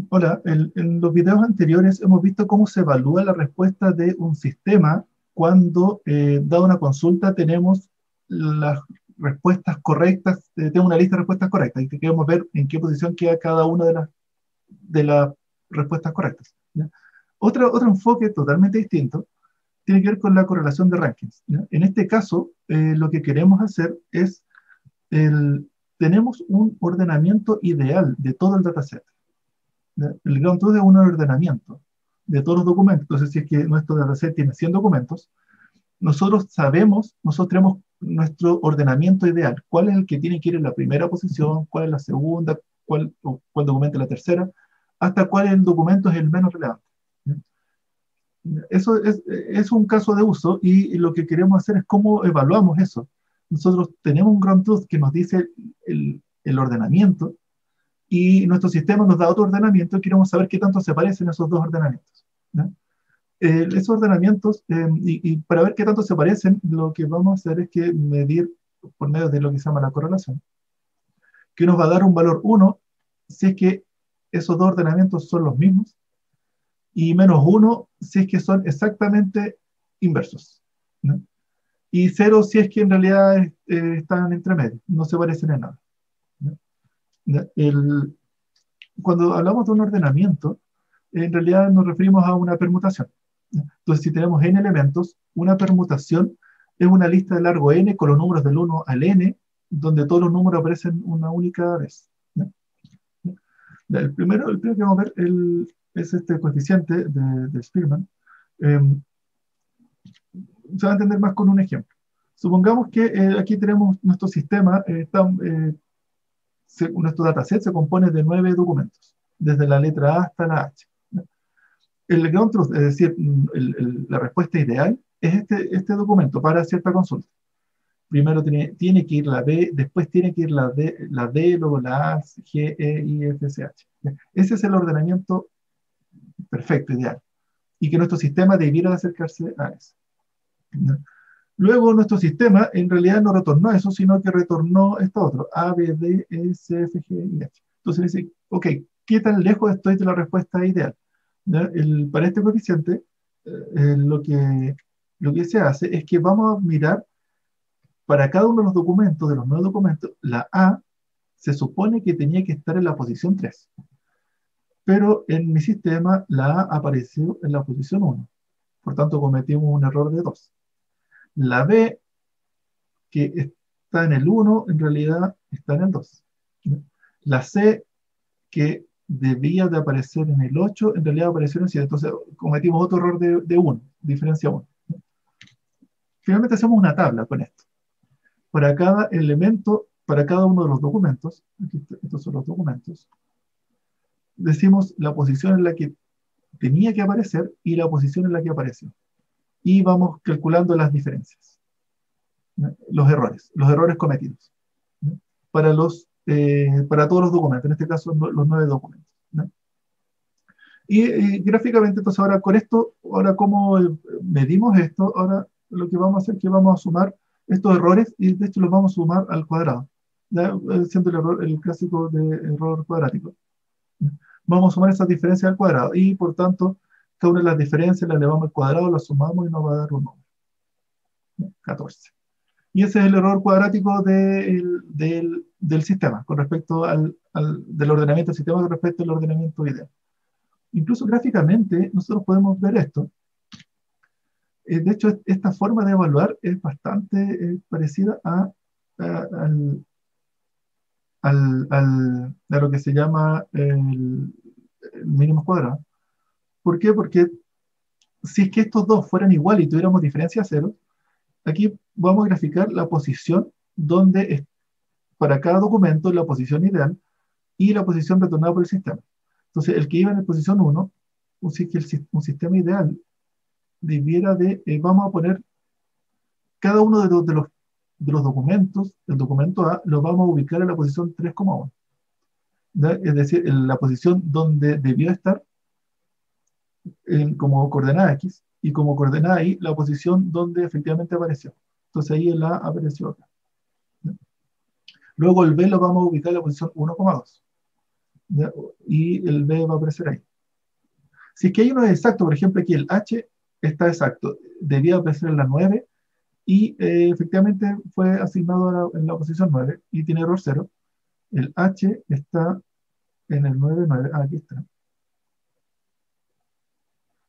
Hola, en los videos anteriores hemos visto cómo se evalúa la respuesta de un sistema cuando, dada una consulta, tenemos las respuestas correctas, tenemos una lista de respuestas correctas y que queremos ver en qué posición queda cada una de las respuestas correctas, ¿ya? Otro enfoque totalmente distinto tiene que ver con la correlación de rankings, ¿ya? En este caso, lo que queremos hacer es, el, tenemos un ordenamiento ideal de todo el dataset. El ground truth es un ordenamiento de todos los documentos. Entonces, si es que nuestro dataset tiene 100 documentos, nosotros tenemos nuestro ordenamiento ideal. ¿Cuál es el que tiene que ir en la primera posición? ¿Cuál es la segunda? ¿Cuál documento es la tercera? ¿Hasta cuál es el documento es el menos relevante? Eso es un caso de uso y lo que queremos hacer es cómo evaluamos eso. Nosotros tenemos un ground truth que nos dice el ordenamiento, y nuestro sistema nos da otro ordenamiento y queremos saber qué tanto se parecen esos dos ordenamientos, ¿no? Esos ordenamientos, y para ver qué tanto se parecen, lo que vamos a hacer es que medir por medio de lo que se llama la correlación, que nos va a dar un valor 1 si es que esos dos ordenamientos son los mismos, y menos 1 si es que son exactamente inversos, ¿no? Y 0 si es que en realidad están entre medio, no se parecen en nada, ¿no? Cuando hablamos de un ordenamiento, en realidad nos referimos a una permutación. Entonces, si tenemos n elementos, una permutación es una lista de largo n con los números del 1 al n, donde todos los números aparecen una única vez. El primero que vamos a ver es este coeficiente de Spearman. Eh, Se va a entender más con un ejemplo. Supongamos que aquí tenemos nuestro sistema, nuestro dataset se compone de 9 documentos, desde la letra A hasta la H. El ground truth, es decir, la respuesta ideal, es este documento para cierta consulta. Primero tiene que ir la B, después tiene que ir la D, luego la A, G, E, I, F, C, H. Ese es el ordenamiento perfecto, ideal. Y que nuestro sistema debiera acercarse a eso. Luego nuestro sistema en realidad no retornó eso, sino que retornó esto otro, A, B, D, E, C, F, G, I, H. Entonces dice, ok, ¿qué tan lejos estoy de la respuesta ideal? Para este coeficiente, lo que se hace es que vamos a mirar para cada uno de los documentos, de los 9 documentos, la A se supone que tenía que estar en la posición 3, pero en mi sistema la A apareció en la posición 1, por tanto cometimos un error de 2. La B, que está en el 1, en realidad está en el 2. La C, que debía de aparecer en el 8, en realidad apareció en el 7. Entonces cometimos otro error de 1, diferencia 1. Finalmente hacemos una tabla con esto. Para cada elemento, para cada uno de los documentos, aquí estos son los documentos, decimos la posición en la que tenía que aparecer y la posición en la que apareció. Y vamos calculando las diferencias, ¿no? Los errores cometidos, ¿no? Para todos los documentos, en este caso los 9 documentos, ¿no? Y gráficamente, entonces ahora con esto, ahora cómo medimos esto, ahora lo que vamos a hacer es que vamos a sumar estos errores y de hecho los vamos a sumar al cuadrado, ¿ya? Siendo el clásico de error cuadrático. Vamos a sumar esas diferencias al cuadrado y por tanto cada una de las diferencias la elevamos al cuadrado, la sumamos y nos va a dar un número, ¿no? 14. Y ese es el error cuadrático del sistema con respecto del ordenamiento del sistema con respecto al ordenamiento ideal. Incluso gráficamente nosotros podemos ver esto. De hecho, esta forma de evaluar es bastante parecida a lo que se llama el mínimo cuadrado. ¿Por qué? Porque si es que estos dos fueran iguales y tuviéramos diferencia cero, aquí vamos a graficar la posición donde para cada documento la posición ideal y la posición retornada por el sistema. Entonces, el que iba en la posición 1, un sistema ideal debiera vamos a poner cada uno de los documentos, el documento A, lo vamos a ubicar en la posición 3,1. Es decir, en la posición donde debió estar como coordenada X, y como coordenada Y, la posición donde efectivamente apareció. Entonces ahí el A apareció acá, ¿no? Luego el B lo vamos a ubicar en la posición 1,2. ¿ya? Y el B va a aparecer ahí. Si es que hay uno exacto, por ejemplo, aquí el H está exacto, debía aparecer en la 9 y efectivamente fue asignado en la posición 9 y tiene error 0. El H está en el 9, 9. Aquí está.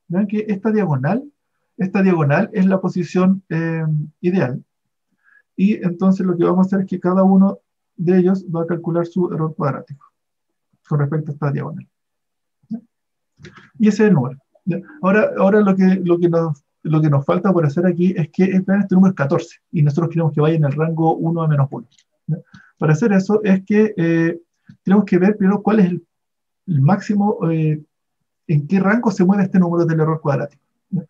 Vean que esta diagonal es la posición ideal. Y entonces lo que vamos a hacer es que cada uno de ellos va a calcular su error cuadrático con respecto a esta diagonal. ¿Ya? Y ese es el número. ¿Ya? Ahora lo que nos falta por hacer aquí es que este número es 14 y nosotros queremos que vaya en el rango 1 a menos 1. ¿Ya? Para hacer eso es que tenemos que ver primero cuál es el máximo, en qué rango se mueve este número del error cuadrático. ¿Ya?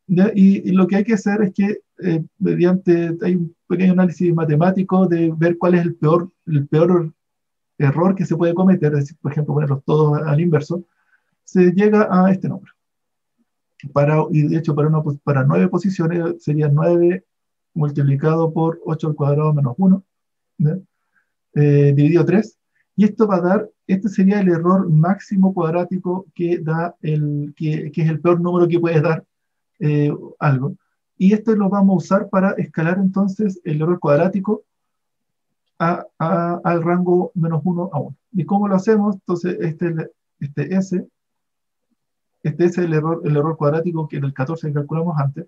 ¿Ya? Y lo que hay que hacer es que hay un pequeño análisis matemático de ver cuál es el peor error que se puede cometer, es decir, por ejemplo, ponerlos todos al inverso, se llega a este número. Y de hecho, para 9 posiciones sería 9 multiplicado por 8 al cuadrado menos 1, ¿ya? Dividido 3, y esto va a dar, este sería el error máximo cuadrático que que es el peor número que puede dar algo. Y esto lo vamos a usar para escalar entonces el error cuadrático al rango menos 1 a 1. ¿Y cómo lo hacemos? Entonces, este S es el error cuadrático que era el 14 que calculamos antes,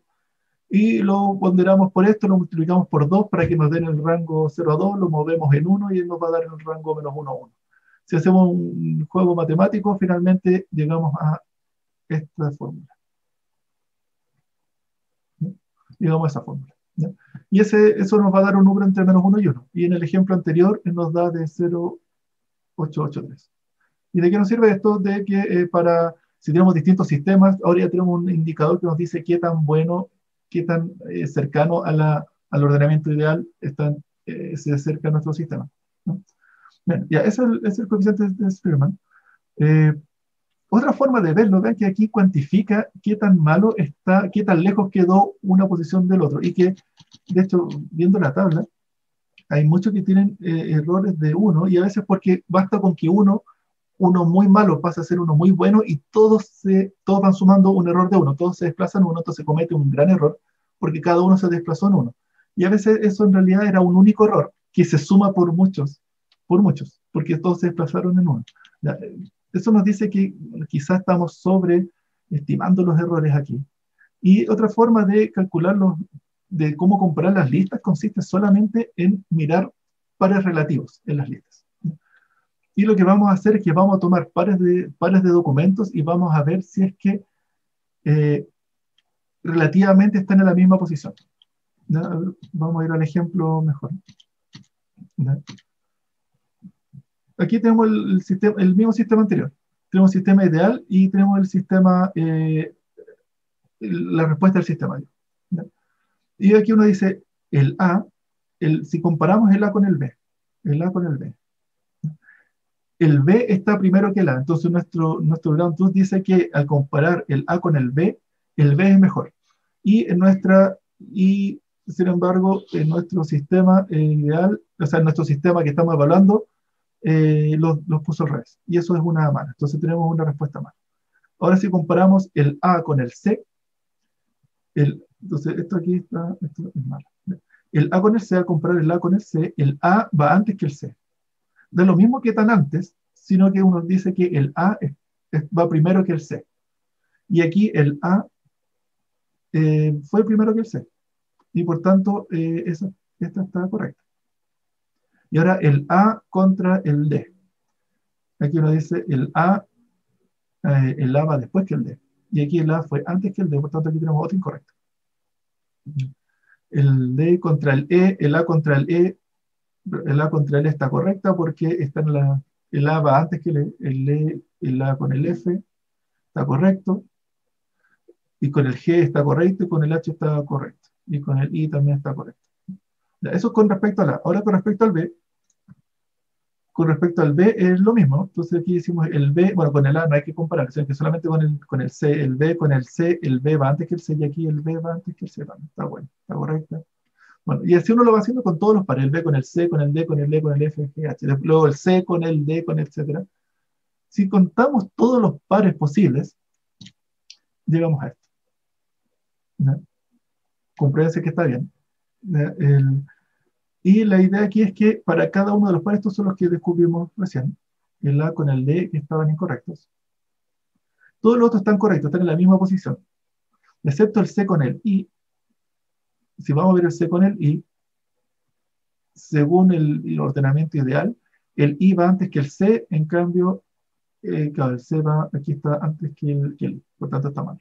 y lo ponderamos por esto, lo multiplicamos por 2 para que nos den el rango 0 a 2, lo movemos en 1 y él nos va a dar el rango menos 1 a 1. Si hacemos un juego matemático, finalmente llegamos a esta fórmula. ¿Sí? Llegamos a esa fórmula. ¿Ya? Y eso nos va a dar un número entre menos 1 y 1. Y en el ejemplo anterior nos da de 0,883. ¿Y de qué nos sirve esto? De que si tenemos distintos sistemas, ahora ya tenemos un indicador que nos dice qué tan bueno, qué tan cercano al ordenamiento ideal se acerca a nuestro sistema, ¿no? Bien, ya, ese es el coeficiente de Spearman. Otra forma de verlo, vean que aquí cuantifica qué tan malo está, qué tan lejos quedó una posición del otro. Y que, de hecho, viendo la tabla, hay muchos que tienen errores de 1, y a veces porque basta con que uno muy malo pasa a ser uno muy bueno y todos van sumando un error de 1, todos se desplazan 1, entonces se comete un gran error porque cada uno se desplazó en 1. Y a veces eso en realidad era un único error que se suma porque todos se desplazaron en 1. Eso nos dice que quizás estamos sobreestimando los errores aquí. Y otra forma de calcularlos, de cómo comparar las listas, consiste solamente en mirar pares relativos en las listas. Y lo que vamos a hacer es que vamos a tomar pares de documentos y vamos a ver si es que relativamente están en la misma posición. ¿Ya? Vamos a ir al ejemplo mejor. ¿Ya? Aquí tenemos el mismo sistema anterior. Tenemos el sistema ideal y tenemos la respuesta del sistema. ¿Ya? Y aquí uno dice el A, si comparamos el A con el B, el B está primero que el A. Entonces nuestro ground truth dice que al comparar el A con el B es mejor. Y sin embargo, en nuestro sistema ideal, o sea, en nuestro sistema que estamos evaluando, los puso al revés. Y eso es una mala. Entonces tenemos una respuesta mala. Ahora si comparamos el A con el C, entonces esto es malo. El A con el C, al comparar el A con el C, el A va antes que el C. Da lo mismo que tan antes, sino que uno dice que el A va primero que el C. Y aquí el A fue primero que el C. Y por tanto, esta está correcta. Y ahora el A contra el D. Aquí uno dice el A va después que el D. Y aquí el A fue antes que el D, por tanto aquí tenemos otro incorrecto. El D contra el E, el A contra el E, el A contra el E está correcta porque el A va antes que el A con el F está correcto, y con el G está correcto, y con el H está correcto, y con el I también está correcto. Ya, eso con respecto al A. Ahora con respecto al B es lo mismo. Entonces aquí decimos el B, bueno, con el A no hay que comparar, sino que solamente con el C, el B con el C, el B va antes que el C, y aquí el B va antes que el C también. Está bueno, está correcto. Bueno, y así uno lo va haciendo con todos los pares, el B con el C, con el D, con el E, con el F, G, H. Luego el C con el D, con etcétera. Si contamos todos los pares posibles, llegamos a esto. ¿Ya? Compréndanse que está bien. ¿Ya? Y la idea aquí es que para cada uno de los pares, estos son los que descubrimos recién, el A con el D que estaban incorrectos. Todos los otros están correctos, están en la misma posición, excepto el C con el I. Si vamos a ver el C con el I, según el ordenamiento ideal, el I va antes que el C, en cambio, claro, el C va, aquí está antes que el I, por tanto está mal.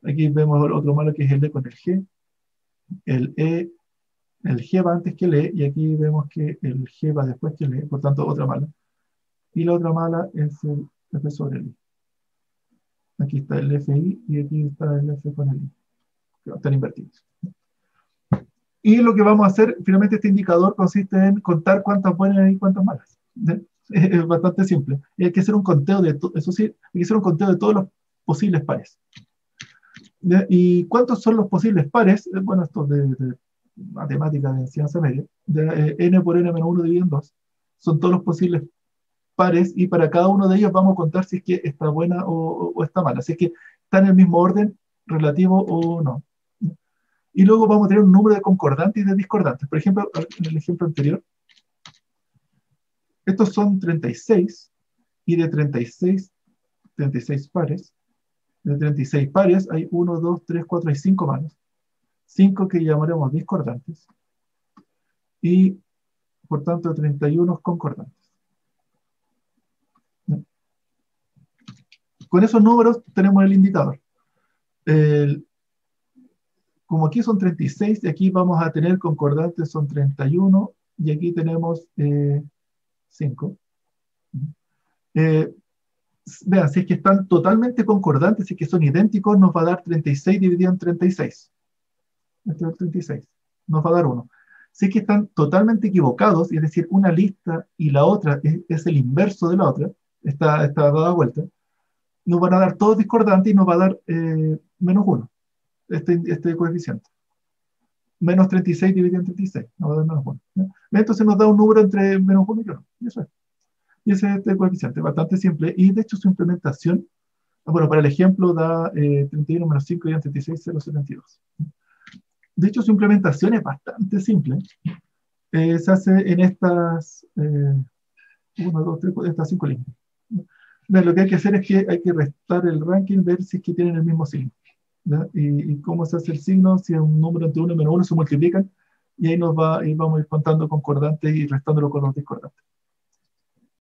Aquí vemos otro malo que es el D con el G, el E, el G va antes que el E, y aquí vemos que el G va después que el E, por tanto otra mala. Y la otra mala es el F sobre el I. Aquí está el FI y aquí está el F con el I. Están invertidos. Y lo que vamos a hacer, finalmente este indicador consiste en contar cuántas buenas y cuántas malas. Es bastante simple. Y hay que hacer un conteo de eso sí, hay que hacer un conteo de todos los posibles pares. ¿Y cuántos son los posibles pares? Bueno, esto de matemática de enseñanza media. N por N menos 1 dividido en 2. Son todos los posibles pares y para cada uno de ellos vamos a contar si es que está buena o está mala. Si es que está en el mismo orden relativo o no. Y luego vamos a tener un número de concordantes y de discordantes. Por ejemplo, en el ejemplo anterior, estos son 36 y de 36 pares. De 36 pares hay 1, 2, 3, 4 y 5 manos. 5 que llamaremos discordantes. Y por tanto 31 concordantes. Con esos números tenemos el indicador. Como aquí son 36, y aquí vamos a tener concordantes son 31, y aquí tenemos 5. Vean, si es que están totalmente concordantes, si es que son idénticos, nos va a dar 36 dividido en 36. Este es el 36. Nos va a dar 1. Si es que están totalmente equivocados, es decir, una lista y la otra es el inverso de la otra, está dada vuelta, nos van a dar todos discordantes y nos va a dar menos 1, este coeficiente. Menos 36 dividido en 36, nos va a dar menos 1. ¿No? Entonces nos da un número entre menos 1 y 1. Y eso es. Y ese es este coeficiente, bastante simple. Y de hecho su implementación, bueno, para el ejemplo da 31 menos 5 y 36, 0,72. De hecho su implementación es bastante simple. Se hace en estas 1, 2, 3, estas 5 líneas. Lo que hay que hacer es que hay que restar el ranking, ver si es que tienen el mismo signo. Y cómo se hace el signo, si es un número entre 1 y menos 1 se multiplican, y ahí vamos a ir contando concordantes y restándolo con los discordantes.